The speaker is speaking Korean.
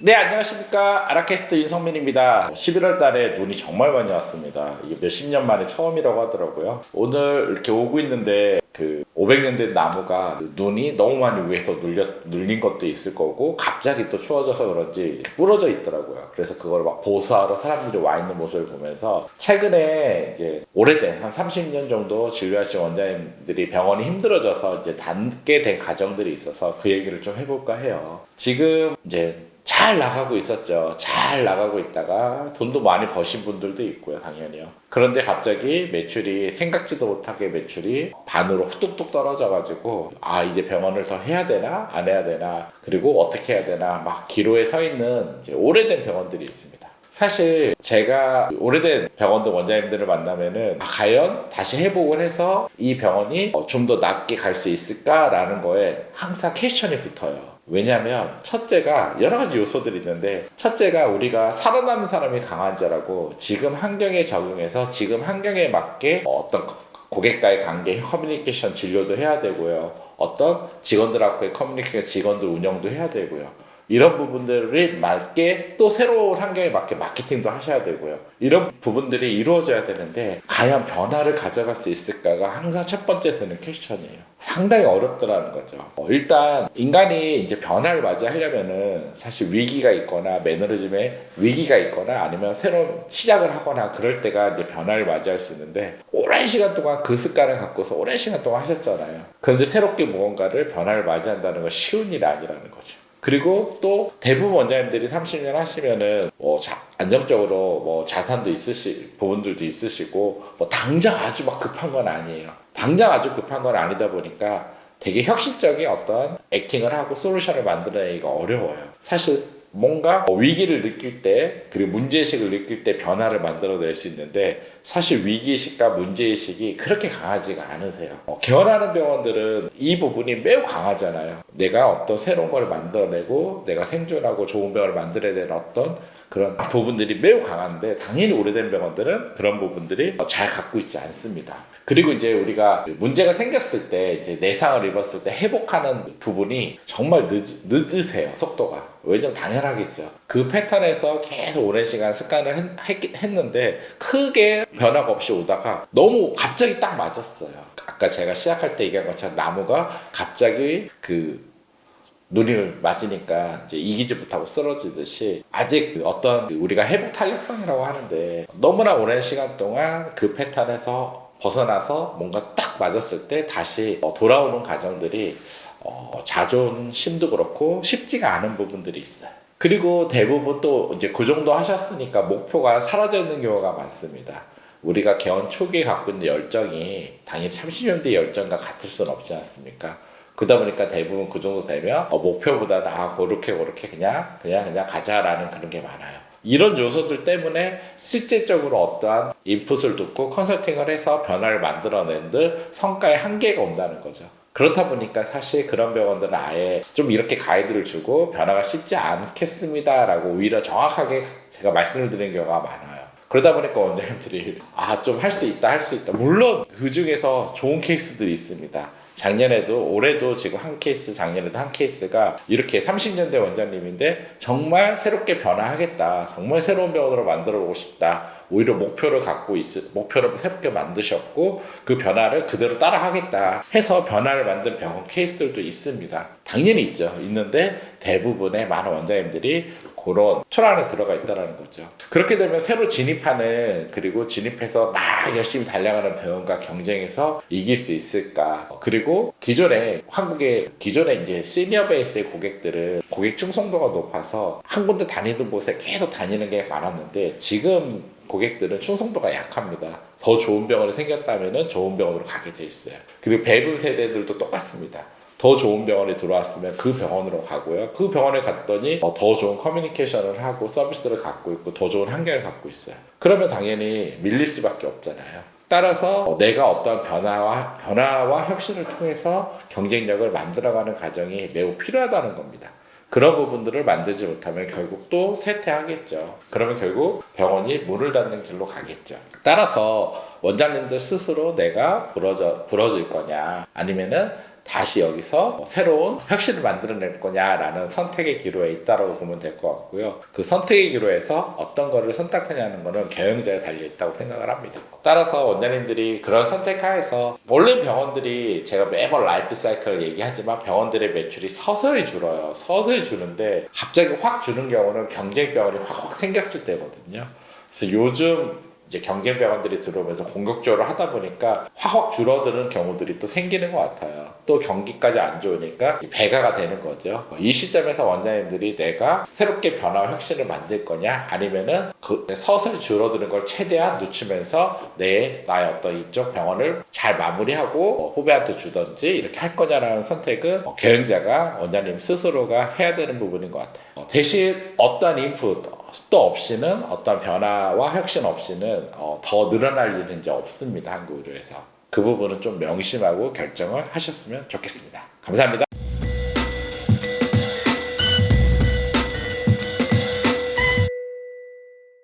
네, 안녕하십니까. 아라캐스트 윤성민입니다. 11월 달에 눈이 정말 많이 왔습니다. 이게 몇십 년 만에 처음이라고 하더라고요. 오늘 이렇게 오고 있는데 500년 된 나무가 눈이 너무 많이 위에서 눌린 것도 있을 거고 갑자기 또 추워져서 그런지 이렇게 부러져 있더라고요. 그래서 그걸 막 보수하러 사람들이 와 있는 모습을 보면서 최근에 이제 오래된 한 30년 정도 진료하신 원장님들이 병원이 힘들어져서 이제 닫게 된 가정들이 있어서 그 얘기를 좀 해볼까 해요. 지금 이제 잘 나가고 있었죠. 잘 나가고 있다가 돈도 많이 버신 분들도 있고요, 당연히요. 그런데 갑자기 매출이 생각지도 못하게 매출이 반으로 뚝뚝 떨어져가지고 이제 병원을 더 해야 되나 안 해야 되나 그리고 어떻게 해야 되나 막 기로에 서 있는 이제 오래된 병원들이 있습니다. 사실 제가 오래된 병원들 원장님들을 만나면은 과연 다시 회복을 해서 이 병원이 좀 더 낫게 갈 수 있을까라는 거에 항상 퀘스천이 붙어요. 왜냐하면 첫째가 여러 가지 요소들이 있는데, 첫째가 우리가 살아남은 사람이 강한 자라고 지금 환경에 적응해서 지금 환경에 맞게 어떤 고객과의 관계, 커뮤니케이션 진료도 해야 되고요. 어떤 직원들하고의 커뮤니케이션, 직원들 운영도 해야 되고요. 이런 부분들이 맞게 또 새로운 환경에 맞게 마케팅도 하셔야 되고요. 이런 부분들이 이루어져야 되는데 과연 변화를 가져갈 수 있을까가 항상 첫 번째 드는 퀘스천이에요. 상당히 어렵더라는 거죠. 일단 인간이 이제 변화를 맞이하려면은 사실 위기가 있거나 매너리즘에 위기가 있거나 아니면 새로운 시작을 하거나 그럴 때가 이제 변화를 맞이할 수 있는데, 오랜 시간 동안 그 습관을 갖고서 오랜 시간 동안 하셨잖아요. 그런데 새롭게 무언가를 변화를 맞이한다는 건 쉬운 일이 아니라는 거죠. 그리고 또 대부분 원장님들이 30년 하시면은 안정적으로 자산도 있으실 부분들도 있으시고 당장 아주 막 급한 건 아니에요. 당장 아주 급한 건 아니다 보니까 되게 혁신적인 어떤 액팅을 하고 솔루션을 만들어내기가 어려워요. 사실 뭔가 위기를 느낄 때 그리고 문제의식을 느낄 때 변화를 만들어낼 수 있는데, 사실 위기의식과 문제의식이 그렇게 강하지가 않으세요. 개원하는 병원들은 이 부분이 매우 강하잖아요. 내가 어떤 새로운 걸 만들어내고 내가 생존하고 좋은 병원을 만들어야 되는 어떤 그런 부분들이 매우 강한데, 당연히 오래된 병원들은 그런 부분들이 잘 갖고 있지 않습니다. 그리고 이제 우리가 문제가 생겼을 때 이제 내상을 입었을 때 회복하는 부분이 정말 늦으세요, 속도가. 왜냐면 당연하겠죠. 그 패턴에서 계속 오랜 시간 습관을 했는데 크게 변화가 없이 오다가 너무 갑자기 딱 맞았어요. 아까 제가 시작할 때 얘기한 것처럼 나무가 갑자기 눈을 맞으니까 이제 이기지 못하고 쓰러지듯이, 아직 어떤 우리가 회복 탄력성이라고 하는데 너무나 오랜 시간 동안 그 패턴에서 벗어나서 뭔가 딱 맞았을 때 다시 돌아오는 과정들이 자존심도 그렇고 쉽지가 않은 부분들이 있어요. 그리고 대부분 또 이제 그 정도 하셨으니까 목표가 사라져 있는 경우가 많습니다. 우리가 개원 초기에 갖고 있는 열정이 당연히 30년대 열정과 같을 수는 없지 않습니까? 그러다 보니까 대부분 그 정도 되면 목표보다는 그렇게 그냥 가자라는 그런 게 많아요. 이런 요소들 때문에 실질적으로 어떠한 인풋을 듣고 컨설팅을 해서 변화를 만들어낸 듯 성과에 한계가 온다는 거죠. 그렇다 보니까 사실 그런 병원들은 아예 좀 이렇게 가이드를 주고 변화가 쉽지 않겠습니다라고 오히려 정확하게 제가 말씀을 드리는 경우가 많아요. 그러다 보니까 원장님들이 좀 할 수 있다. 물론 그 중에서 좋은 케이스들이 있습니다. 작년에도 올해도 지금 한 케이스, 작년에도 한 케이스가 이렇게 30년대 원장님인데 정말 새롭게 변화하겠다, 정말 새로운 병원으로 만들어 보고 싶다, 오히려 목표를 새롭게 만드셨고 그 변화를 그대로 따라하겠다 해서 변화를 만든 병원 케이스들도 있습니다. 당연히 있는데 대부분의 많은 원장님들이 그런 틀 안에 들어가 있다는 거죠. 그렇게 되면 새로 그리고 진입해서 막 열심히 달려가는 병원과 경쟁해서 이길 수 있을까? 그리고 기존에 이제 시니어 베이스의 고객들은 고객 충성도가 높아서 한 군데 다니던 곳에 계속 다니는 게 많았는데, 지금 고객들은 충성도가 약합니다. 더 좋은 병원이 생겼다면 좋은 병원으로 가게 돼 있어요. 그리고 밸브 세대들도 똑같습니다. 더 좋은 병원에 들어왔으면 그 병원으로 가고요. 그 병원에 갔더니 더 좋은 커뮤니케이션을 하고 서비스를 갖고 있고 더 좋은 환경을 갖고 있어요. 그러면 당연히 밀릴 수밖에 없잖아요. 따라서 내가 어떤 변화와 혁신을 통해서 경쟁력을 만들어가는 과정이 매우 필요하다는 겁니다. 그런 부분들을 만들지 못하면 결국 또 쇠퇴하겠죠. 그러면 결국 병원이 문을 닫는 길로 가겠죠. 따라서 원장님들 스스로 내가 부러질 거냐, 아니면은 다시 여기서 새로운 혁신을 만들어낼 거냐라는 선택의 기로에 있다라고 보면 될 것 같고요. 그 선택의 기로에서 어떤 거를 선택하냐는 거는 경영자에 달려있다고 생각을 합니다. 따라서 원장님들이 그런 선택하에서 원래 병원들이 제가 매번 라이프 사이클을 얘기하지만 병원들의 매출이 서서히 줄어요. 서서히 주는데 갑자기 확 주는 경우는 경쟁병원이 확 생겼을 때거든요. 그래서 요즘 이제 경쟁병원들이 들어오면서 공격적으로 하다 보니까 확 줄어드는 경우들이 또 생기는 것 같아요. 또 경기까지 안 좋으니까 배가가 되는 거죠. 이 시점에서 원장님들이 내가 새롭게 변화와 혁신을 만들 거냐 아니면은 그 서서히 줄어드는 걸 최대한 늦추면서 나의 어떤 이쪽 병원을 잘 마무리하고 후배한테 주던지 이렇게 할 거냐라는 선택은 경영자가 원장님 스스로가 해야 되는 부분인 것 같아요. 대신 어떠한 인풋 또 없이는 어떤 변화와 혁신 없이는 더 늘어날 일은 이제 없습니다. 한국 의료에서. 그 부분은 좀 명심하고 결정을 하셨으면 좋겠습니다. 감사합니다.